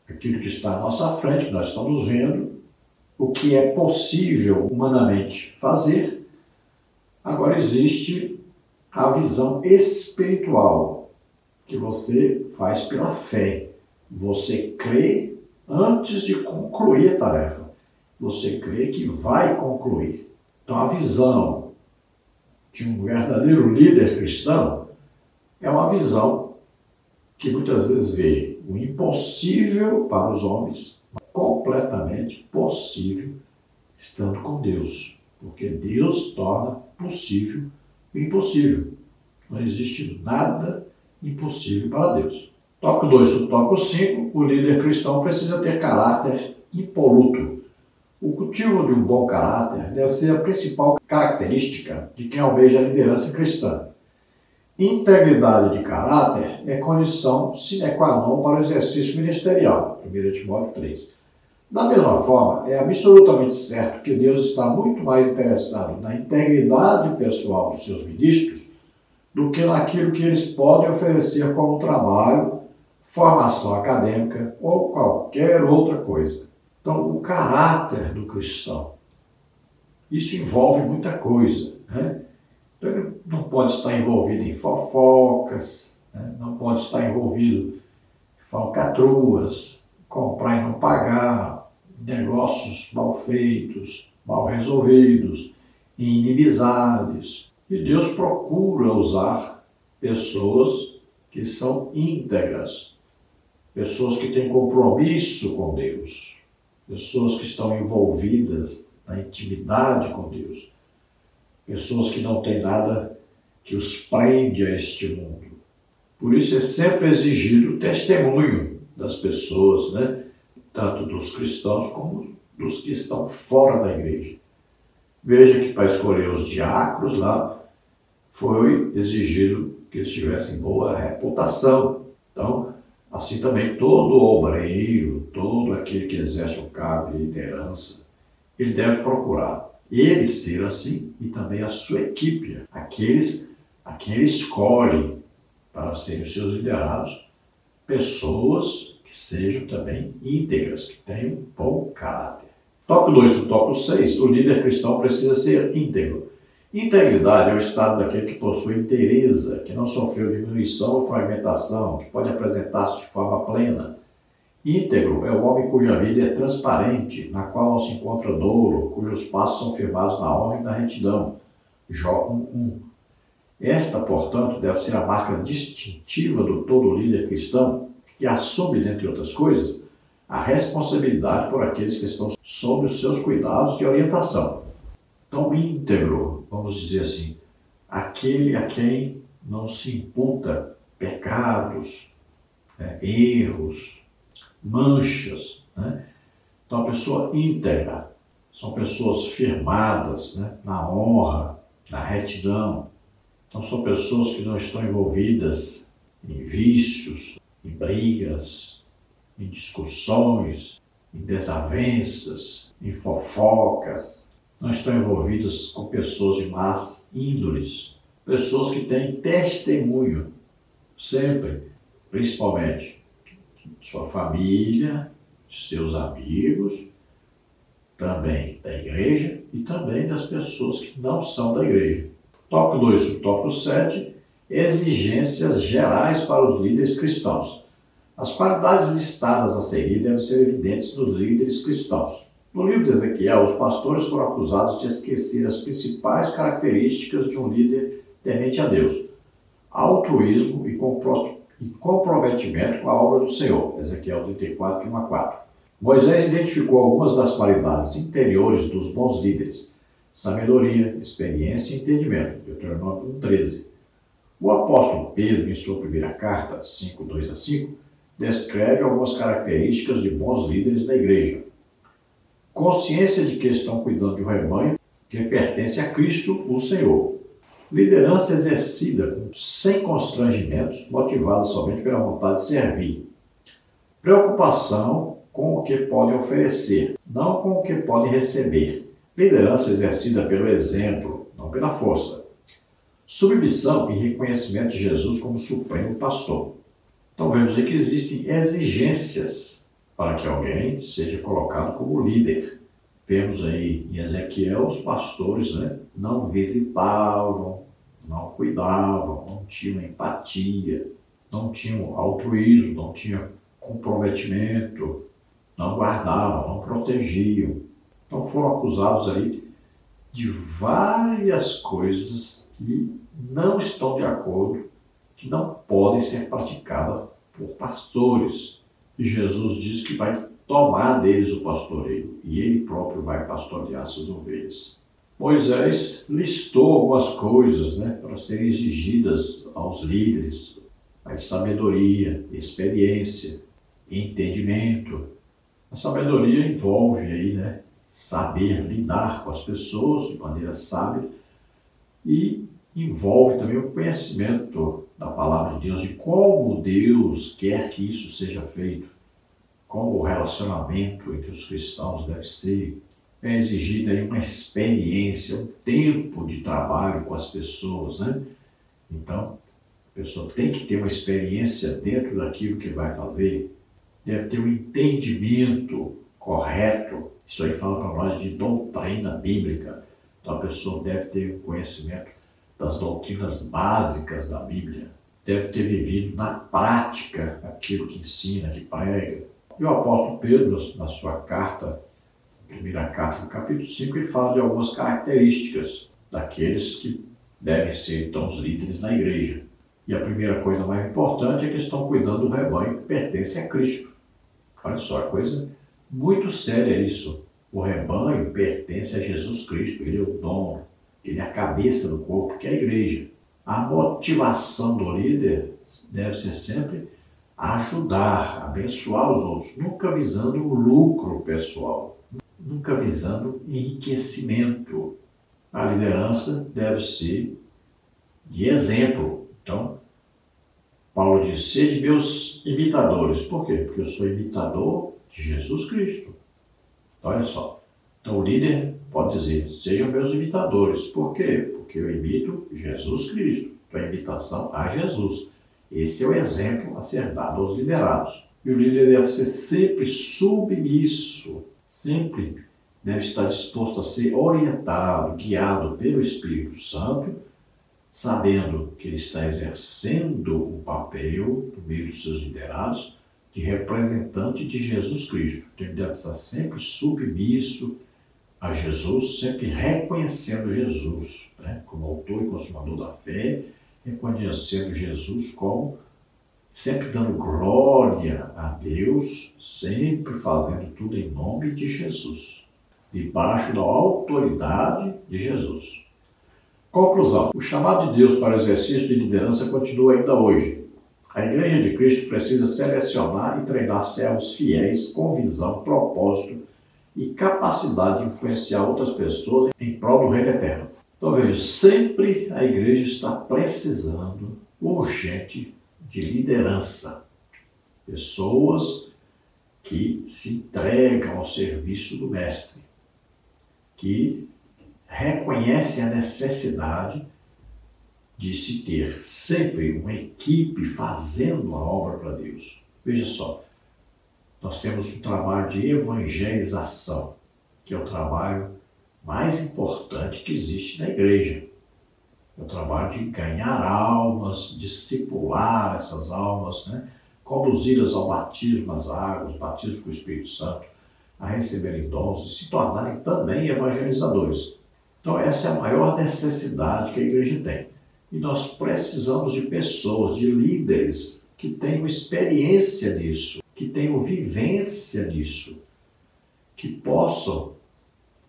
aquilo que está à nossa frente, que nós estamos vendo, o que é possível humanamente fazer. Agora existe a visão espiritual, que você faz pela fé. Você crê antes de concluir a tarefa. Você crê que vai concluir. Então a visão de um verdadeiro líder cristão é uma visão que muitas vezes vê o impossível para os homens, completamente possível estando com Deus, porque Deus torna possível o impossível. Não existe nada impossível para Deus. Tópico 2, tópico 5, o líder cristão precisa ter caráter impoluto. O cultivo de um bom caráter deve ser a principal característica de quem almeja a liderança cristã. Integridade de caráter é condição sine qua non para o exercício ministerial, 1 Timóteo 3. Da mesma forma, é absolutamente certo que Deus está muito mais interessado na integridade pessoal dos seus ministros do que naquilo que eles podem oferecer como trabalho, formação acadêmica ou qualquer outra coisa. Então, o caráter do cristão, isso envolve muita coisa, né? Então, ele não pode estar envolvido em fofocas, né? Não pode estar envolvido em falcatruas, comprar e não pagar, negócios mal feitos, mal resolvidos, inimizades. E Deus procura usar pessoas que são íntegras, pessoas que têm compromisso com Deus, pessoas que estão envolvidas na intimidade com Deus, pessoas que não têm nada que os prende a este mundo. Por isso é sempre exigido o testemunho das pessoas, né? Tanto dos cristãos como dos que estão fora da igreja. Veja que para escolher os diáconos lá, foi exigido que eles tivessem boa reputação. Então, assim também todo obreiro, todo aquele que exerce um cargo de liderança, ele deve procurar ele ser assim e também a sua equipe, aqueles a quem ele escolhe para serem os seus liderados, pessoas que sejam também íntegras, que tenham um bom caráter. Tópico 2 e tópico 6, o líder cristão precisa ser íntegro. Integridade é o estado daquele que possui inteireza, que não sofreu diminuição ou fragmentação, que pode apresentar-se de forma plena. Íntegro é o homem cuja vida é transparente, na qual não se encontra dolo, cujos passos são firmados na honra e na retidão. Jó 1:1. Esta, portanto, deve ser a marca distintiva do todo líder cristão, que assume, dentre outras coisas, a responsabilidade por aqueles que estão sob os seus cuidados de orientação. Então, íntegro, vamos dizer assim, aquele a quem não se imputa pecados, erros, manchas, né? Então, a pessoa íntegra são pessoas firmadas, né, na honra, na retidão. Então, são pessoas que não estão envolvidas em vícios, em brigas, em discussões, em desavenças, em fofocas. Não estão envolvidas com pessoas de más índoles, pessoas que têm testemunho, sempre, principalmente, de sua família, de seus amigos, também da igreja e também das pessoas que não são da igreja. Tópico 2 e tópico 7, exigências gerais para os líderes cristãos. As qualidades listadas a seguir devem ser evidentes nos líderes cristãos. No livro de Ezequiel, os pastores foram acusados de esquecer as principais características de um líder temente a Deus: altruísmo e comprometimento com a obra do Senhor. Ezequiel 34, 1-4. Moisés identificou algumas das qualidades interiores dos bons líderes: sabedoria, experiência e entendimento. Deuteronômio 1:13. O apóstolo Pedro, em sua primeira carta, 5:2-5, descreve algumas características de bons líderes da igreja: consciência de que estão cuidando de um rebanho que pertence a Cristo, o Senhor. Liderança exercida sem constrangimentos, motivada somente pela vontade de servir. Preocupação com o que podem oferecer, não com o que podem receber. Liderança exercida pelo exemplo, não pela força. Submissão e reconhecimento de Jesus como supremo pastor. Então vemos aí que existem exigências para que alguém seja colocado como líder. Vemos aí em Ezequiel os pastores, né, não visitavam, não cuidavam, não tinham empatia, não tinham altruísmo, não tinham comprometimento, não guardavam, não protegiam. Então foram acusados aí de várias coisas que não estão de acordo, que não podem ser praticadas por pastores. E Jesus diz que vai tomar deles o pastoreio e ele próprio vai pastorear suas ovelhas. Moisés listou algumas coisas, né, para serem exigidas aos líderes: a sabedoria, experiência, entendimento. A sabedoria envolve aí, saber lidar com as pessoas de maneira sábia, e envolve também o conhecimento da palavra de Deus, de como Deus quer que isso seja feito, como o relacionamento entre os cristãos deve ser. É exigida aí uma experiência, um tempo de trabalho com as pessoas, né? Então, a pessoa tem que ter uma experiência dentro daquilo que vai fazer, deve ter um entendimento correto. Isso aí fala para nós de doutrina bíblica. Então, a pessoa deve ter um conhecimento das doutrinas básicas da Bíblia, deve ter vivido na prática aquilo que ensina, que prega. E o apóstolo Pedro, na sua carta, primeira carta, no capítulo 5, ele fala de algumas características daqueles que devem ser, então, os líderes na igreja. E a primeira coisa mais importante é que estão cuidando do rebanho que pertence a Cristo. Olha só, coisa muito séria isso. O rebanho pertence a Jesus Cristo, ele é o dono, ele é a cabeça do corpo, que é a igreja. A motivação do líder deve ser sempre ajudar, abençoar os outros, nunca visando o lucro pessoal, nunca visando enriquecimento. A liderança deve ser de exemplo. Então, Paulo diz, sede meus imitadores. Por quê? Porque eu sou imitador de Jesus Cristo. Então, olha só. Então, o líder pode dizer, sejam meus imitadores. Por quê? Porque eu imito Jesus Cristo. Então, a imitação a Jesus. Esse é o exemplo a ser dado aos liderados. E o líder deve ser sempre submisso, sempre deve estar disposto a ser orientado, guiado pelo Espírito Santo, sabendo que ele está exercendo o papel, no meio dos seus liderados, de representante de Jesus Cristo. Então, ele deve estar sempre submisso a Jesus, sempre reconhecendo Jesus, né, como autor e consumador da fé, reconhecendo Jesus como sempre dando glória a Deus, sempre fazendo tudo em nome de Jesus, debaixo da autoridade de Jesus. Conclusão. O chamado de Deus para o exercício de liderança continua ainda hoje. A Igreja de Cristo precisa selecionar e treinar servos fiéis com visão, propósito e capacidade de influenciar outras pessoas em prol do reino eterno. Então veja, sempre a igreja está precisando urgente de liderança. Pessoas que se entregam ao serviço do Mestre, que reconhecem a necessidade de se ter sempre uma equipe fazendo a obra para Deus. Veja só, nós temos um trabalho de evangelização, que é o trabalho mais importante que existe na igreja. É o trabalho de ganhar almas, discipular essas almas, né? Conduzi-las ao batismo nas águas, batismo com o Espírito Santo, a receberem dons e se tornarem também evangelizadores. Então essa é a maior necessidade que a igreja tem. E nós precisamos de pessoas, de líderes que tenham experiência nisso, que tenham vivência nisso, que possam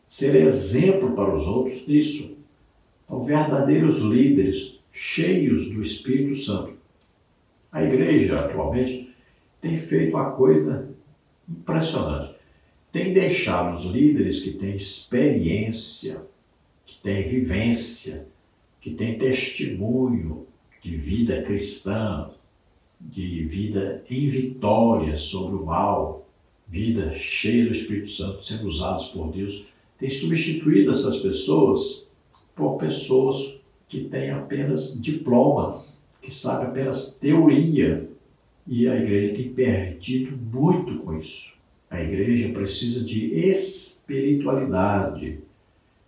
ser exemplo para os outros nisso. Então, verdadeiros líderes, cheios do Espírito Santo. A igreja, atualmente, tem feito uma coisa impressionante. Tem deixado os líderes que têm experiência, que têm vivência, que têm testemunho de vida cristã, de vida em vitória sobre o mal, vida cheia do Espírito Santo, sendo usados por Deus, tem substituído essas pessoas por pessoas que têm apenas diplomas, que sabem apenas teoria. E a igreja tem perdido muito com isso. A igreja precisa de espiritualidade,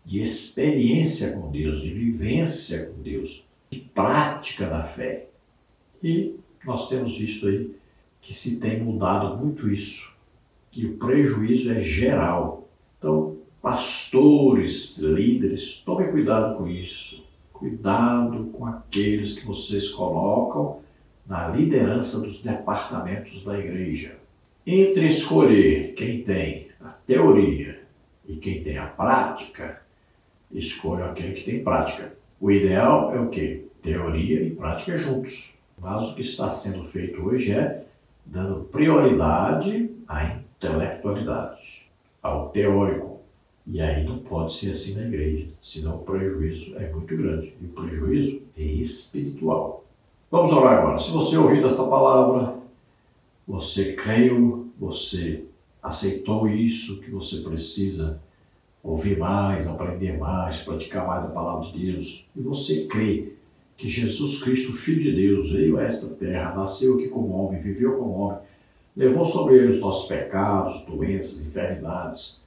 de experiência com Deus, de vivência com Deus, de prática da fé. E nós temos visto aí que se tem mudado muito isso, e o prejuízo é geral. Então, pastores, líderes, tomem cuidado com isso. Cuidado com aqueles que vocês colocam na liderança dos departamentos da igreja. Entre escolher quem tem a teoria e quem tem a prática, escolha aquele que tem prática. O ideal é o quê? Teoria e prática juntos. Mas o que está sendo feito hoje é dando prioridade à intelectualidade, ao teórico, E aí não pode ser assim na igreja, senão o prejuízo é muito grande. E o prejuízo é espiritual. Vamos orar agora. Se você ouviu esta palavra, você creu, você aceitou isso, que você precisa ouvir mais, aprender mais, praticar mais a palavra de Deus, e você crê que Jesus Cristo, Filho de Deus, veio a esta terra, nasceu aqui como homem, viveu como homem, levou sobre ele os nossos pecados, doenças, enfermidades,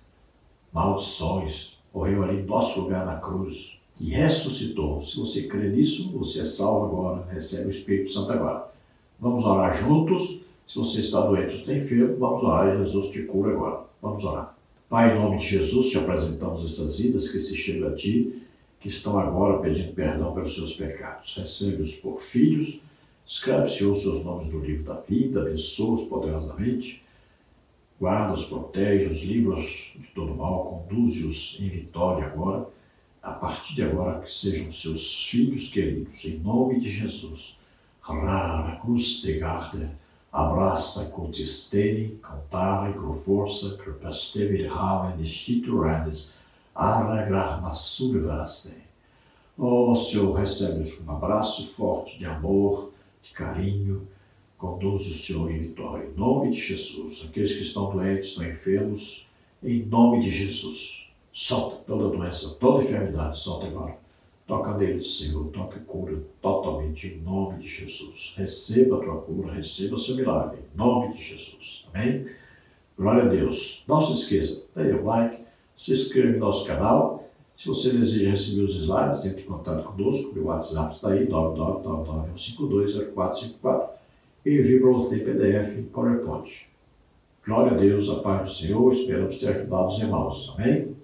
maldições, morreu ali em nosso lugar na cruz e ressuscitou. Se você crê nisso, você é salvo agora, recebe o Espírito Santo agora. Vamos orar juntos. Se você está doente ou está enfermo, vamos orar, Jesus te cura agora. Vamos orar. Pai, em nome de Jesus, te apresentamos essas vidas que se chegam a Ti, que estão agora pedindo perdão pelos seus pecados. Recebe-os por filhos, escreve, Senhor, os seus nomes no livro da vida, abençoa-os poderosamente, guarda-os, protege-os, livra-os de todo mal, conduze-os em vitória agora, a partir de agora que sejam seus filhos queridos, em nome de Jesus. Rara cruz te garde, abraça contestene, cantare com força, crepaste virhame destiturades, arregrar massure veraste. Oh, Senhor, recebe-os com um abraço forte de amor, de carinho, conduz o Senhor em vitória, em nome de Jesus. Aqueles que estão doentes, estão enfermos, em nome de Jesus. Solta toda doença, toda enfermidade, solta agora. Toca neles, Senhor, toca e cura totalmente em nome de Jesus. Receba a tua cura, receba o seu milagre, em nome de Jesus. Amém? Glória a Deus. Não se esqueça, dê o like, se inscreva no nosso canal. Se você deseja receber os slides, entre em contato conosco, o WhatsApp está aí, 99951520454, e envie para você em PDF e PowerPoint. Glória a Deus, a paz do Senhor, esperamos ter ajudado os irmãos. Amém?